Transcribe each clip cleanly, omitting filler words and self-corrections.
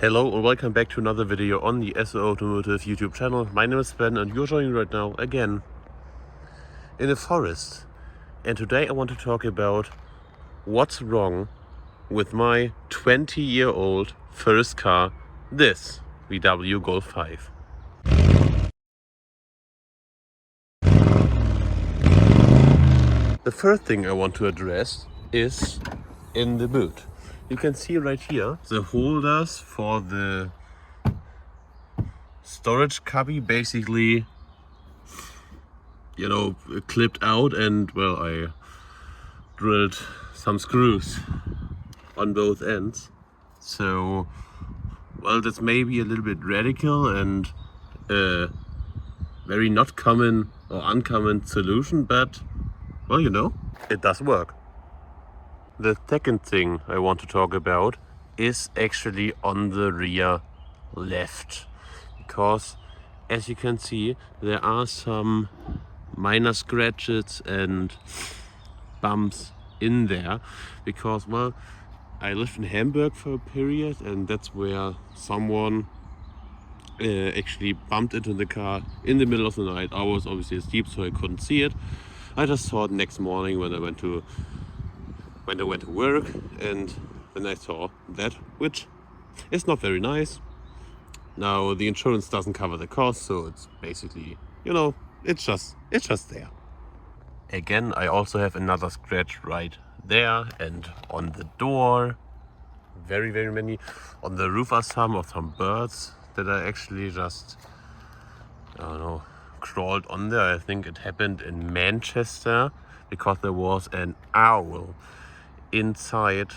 Hello and welcome back to another video on the SOAutomotive YouTube channel. My name is Ben and you're joining right now again in a forest. And today I want to talk about what's wrong with my 20-year-old first car, this VW Golf 5. The first thing I want to address is in the boot. You can see right here the holders for the storage cubby basically, clipped out, and well, I drilled some screws on both ends. So, well, that's maybe a little bit radical and very not common or uncommon solution, but well, it does work. The second thing I want to talk about is actually on the rear left, because as you can see there are some minor scratches and bumps in there, because well, I lived in Hamburg for a period and that's where someone actually bumped into the car in the middle of the night. I was obviously asleep so I couldn't see it. I just saw it next morning when I went to work, and then I saw that, which is not very nice. Now the insurance doesn't cover the cost, so it's basically, it's just there. Again, I also have another scratch right there and on the door. Very, very many. On the roof are some birds that I actually just, crawled on there. I think it happened in Manchester because there was an owl inside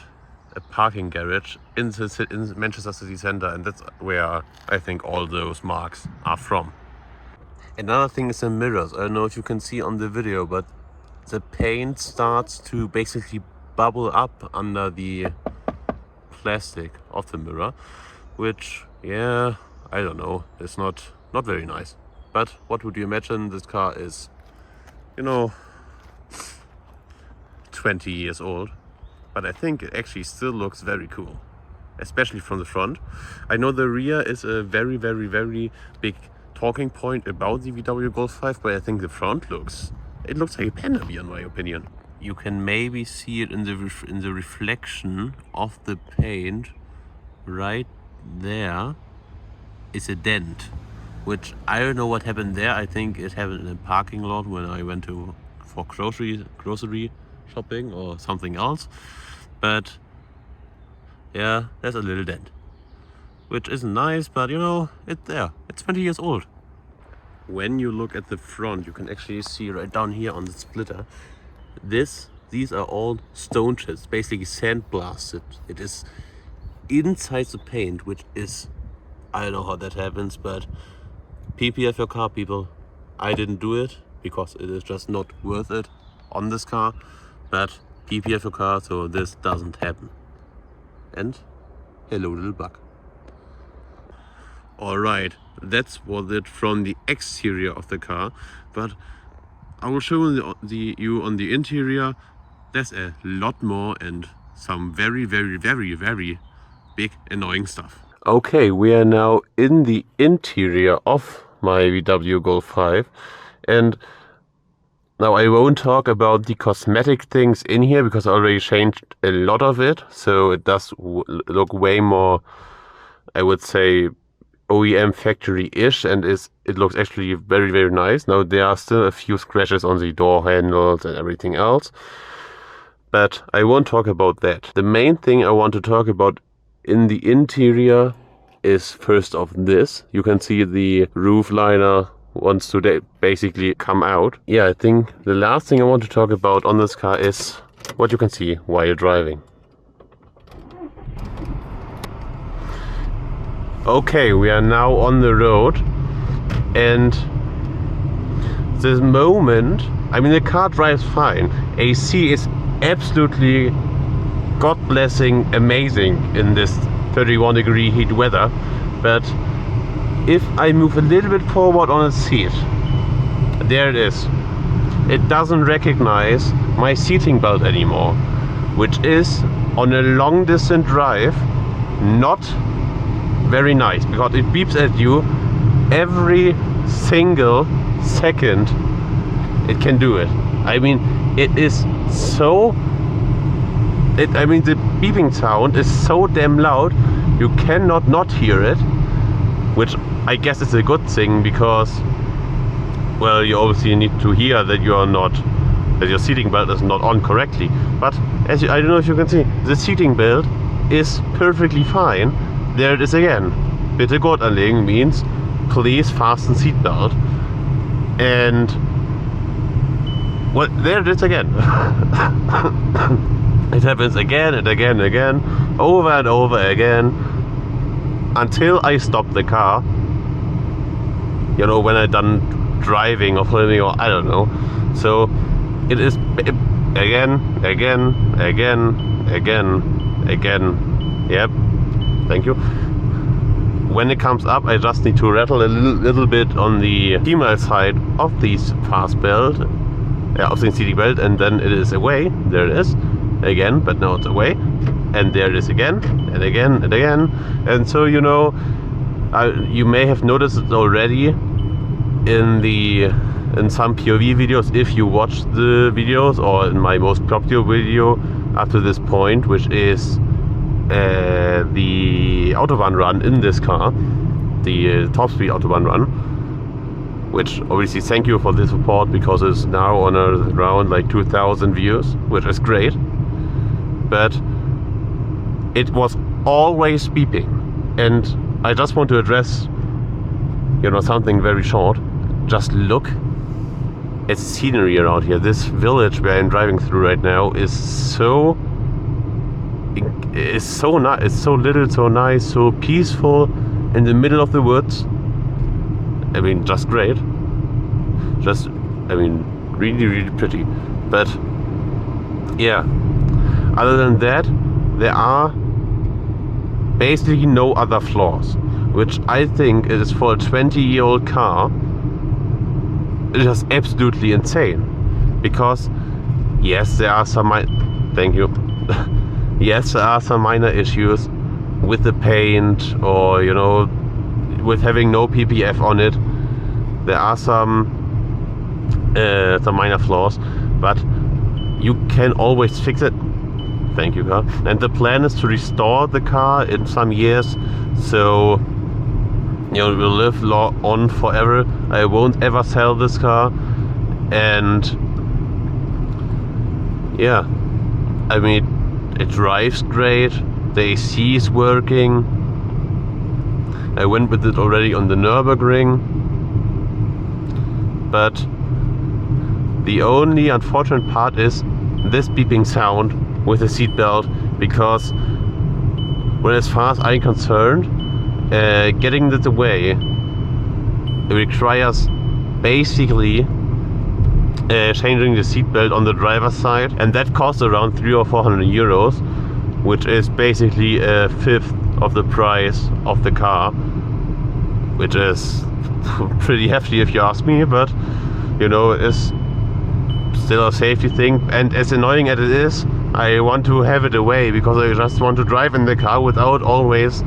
a parking garage in Manchester city centre, and that's where I think all those marks are from. Another thing is the mirrors. I don't know if you can see on the video, but the paint starts to basically bubble up under the plastic of the mirror, which, yeah, I don't know, it's not very nice. But what would you imagine? This car is 20 years old, but I think it actually still looks very cool, especially from the front. I know the rear is a very, very, very big talking point about the VW Golf 5, but I think the front looks like a Panda, in my opinion. You can maybe see it in the reflection of the paint. Right there is a dent, which I don't know what happened there. I think it happened in a parking lot when I went for grocery shopping or something else. But yeah, there's a little dent, which isn't nice, but it's there. It's 20 years old. When you look at the front, you can actually see right down here on the splitter, these are all stone chips, basically sandblasted. It is inside the paint, which is, I don't know how that happens, but PPF your car, people. I didn't do it because it is just not worth it on this car, but PPF your car so this doesn't happen. And hello, little bug. Alright, that's was it from the exterior of the car, but I will show you on the interior. There's a lot more and some very, very, very, very big annoying stuff. Okay, we are now in the interior of my VW Golf 5, and now I won't talk about the cosmetic things in here because I already changed a lot of it, so it does look way more, I would say, OEM factory-ish, and it looks actually very, very nice. Now there are still a few scratches on the door handles and everything else, but I won't talk about that. The main thing I want to talk about in the interior is first of this. You can see the roof liner wants to basically come out. Yeah, I think the last thing I want to talk about on this car is what you can see while driving. Okay, we are now on the road, and this moment, I mean, the car drives fine. AC is absolutely, God blessing, amazing in this 31-degree heat weather, but if I move a little bit forward on the seat, there it is. It doesn't recognize my seating belt anymore, which is on a long distance drive not very nice because it beeps at you every single second it can do it. I mean, it is so... I mean, the beeping sound is so damn loud, you cannot not hear it, which I guess is a good thing because, well, you obviously need to hear that you are not, that your seating belt is not on correctly. But as you, I don't know if you can see, the seating belt is perfectly fine. There it is again. Bitte Gurt anlegen means please fasten seatbelt. And well, there it is again. It happens again and again and again, over and over again, until I stop the car. You know, when I'm done driving or filming or I don't know. So it is again. Yep, thank you. When it comes up, I just need to rattle a little bit on the female side of the fast belt, of the seating belt, and then it is away. There it is again, but now it's away, and there it is again and again and again. And so, you know, you may have noticed it already in some POV videos if you watch the videos, or in my most popular video up to this point, which is the Autobahn run in this car, the top speed Autobahn run, which obviously thank you for the support because it's now on around like 2,000 views, which is great. But it was always beeping, and I just want to address, you know, something very short. Just look at the scenery around here. This village where I'm driving through right now is so nice. It's so little, so nice, so peaceful, in the middle of the woods. I mean, just great. Just, I mean, really, really pretty. But yeah, other than that, there are basically no other flaws, which I think is, for a 20-year-old car, it is absolutely insane. Because yes, there are some thank you. Yes, there are some minor issues with the paint, or, you know, with having no PPF on it. There are some minor flaws, but you can always fix it. Thank you, car. And the plan is to restore the car in some years, so, you know, it will live on forever. I won't ever sell this car. And yeah, I mean, it drives great. The AC is working. I went with it already on the Nürburgring. But the only unfortunate part is this beeping sound with the seatbelt, because well, as far as I'm concerned, getting this away, it requires basically changing the seatbelt on the driver's side, and that costs around 300 or 400 euros, which is basically a fifth of the price of the car, which is pretty hefty if you ask me. But you know, it's still a safety thing, and as annoying as it is, I want to have it away because I just want to drive in the car without always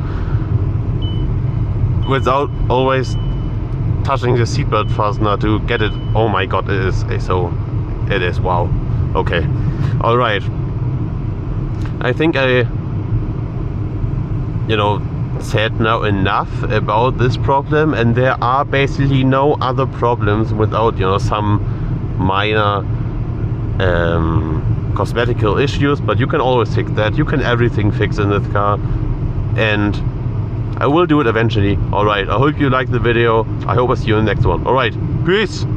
touching the seatbelt fastener to get it. Oh my god, it is wow. Okay, all right. I think I, you know, said now enough about this problem, and there are basically no other problems without, you know, some minor cosmetical issues, but you can always fix that. You can everything fix in this car, and I will do it eventually. Alright, I hope you liked the video. I hope I see you in the next one. Alright, peace!